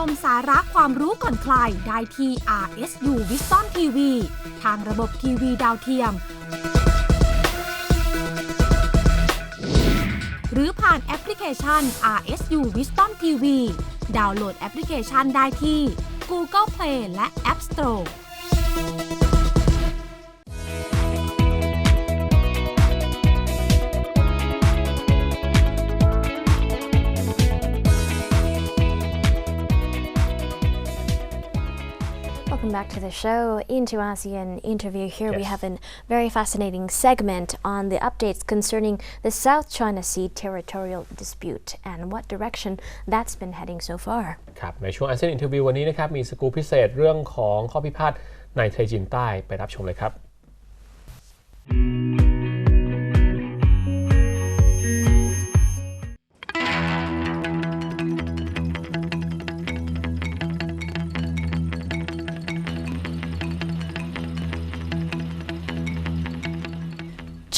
มสาระความรู้ก่อนใครได้ที่ RSU Wisdom TV ทางระบบทีวีดาวเทียมหรือผ่านแอปพลิเคชัน RSU Wisdom TV ดาวน์โหลดแอปพลิเคชันได้ที่ Google Play และ App Store Welcome back to the show. Into ASEAN interview here, we have a very fascinating segment on the updates concerning the South China Sea territorial dispute and what direction that's been heading so far. ครับในช่วง ASEAN interview วันนี้นะครับมีสกู๊ปพิเศษเรื่องของข้อพิพาทในทะเลจีนใต้ไปรับชมเลยครับ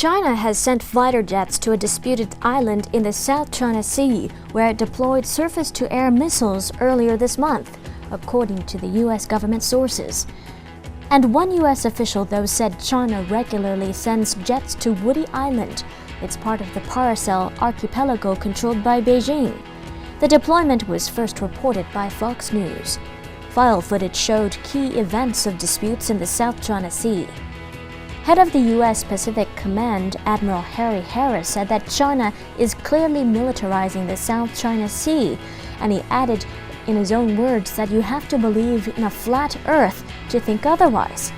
China has sent fighter jets to a disputed island in the South China Sea, where it deployed surface-to-air missiles earlier this month, according to the U.S. government sources. And one U.S. official, though, said China regularly sends jets to Woody Island. It's part of the Paracel archipelago controlled by Beijing. The deployment was first reported by Fox News. File footage showed key events of disputes in the South China Sea. Head of the U.S. Pacific Command, Admiral Harry Harris, said that China is clearly militarizing the South China Sea, and he added in his own words that you have to believe in a flat earth to think otherwise.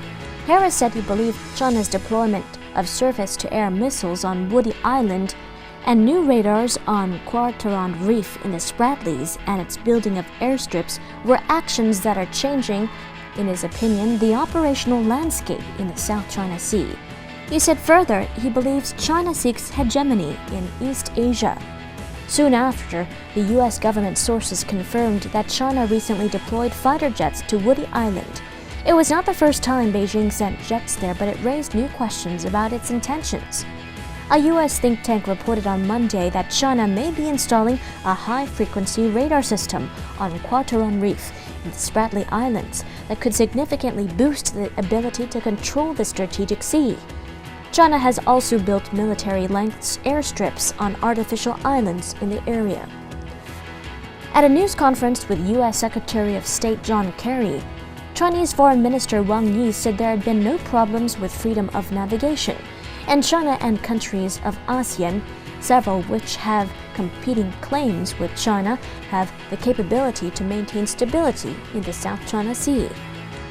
Harris said he believed China's deployment of surface-to-air missiles on Woody Island and new radars on Quarteron Reef in the Spratlys and its building of airstrips were actions that are changing, in his opinion, the operational landscape in the South China Sea. He said further he believes China seeks hegemony in East Asia. Soon after, the U.S. government sources confirmed that China recently deployed fighter jets to Woody Island. It was not the first time Beijing sent jets there, but it raised new questions about its intentions. A U.S. think tank reported on Monday that China may be installing a high-frequency radar system on Quarteron Reef in the Spratly Islands that could significantly boost the ability to control the strategic sea. China has also built military-length airstrips on artificial islands in the area. At a news conference with U.S. Secretary of State John Kerry, Chinese Foreign Minister Wang Yi said there had been no problems with freedom of navigation, and China and countries of ASEAN, several of which have competing claims with China, have the capability to maintain stability in the South China Sea.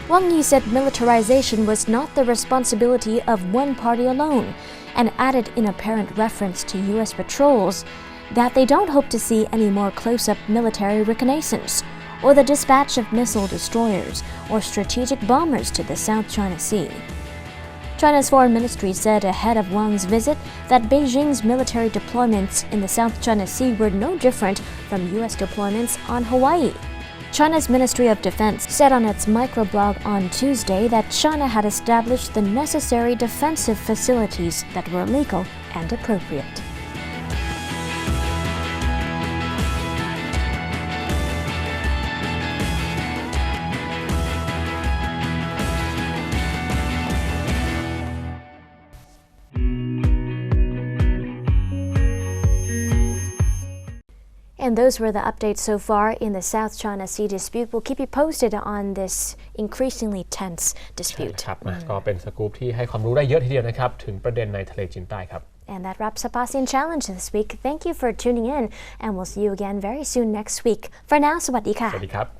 Wang Yi said militarization was not the responsibility of one party alone, and added in apparent reference to U.S. patrols that they don't hope to see any more close-up military reconnaissance or the dispatch of missile destroyers or strategic bombers to the South China Sea. China's foreign ministry said ahead of Wang's visit that Beijing's military deployments in the South China Sea were no different from U.S. deployments on Hawaii. China's Ministry of Defense said on its microblog on Tuesday that China had established the necessary defensive facilities that were legal and appropriate. And those were the updates so far in the South China Sea dispute. We'll keep you posted on this increasingly tense dispute. ครับก็เป็นสกู๊ปที่ให้ความรู้ได้เยอะทีเดียวนะครับถึงประเด็นในทะเลจีนใต้ครับ And that wraps up ASEAN Challenge this week. Thank you for tuning in, and we'll see you again very soon next week. For now, สวัสดีค่ะ สวัสดีครับ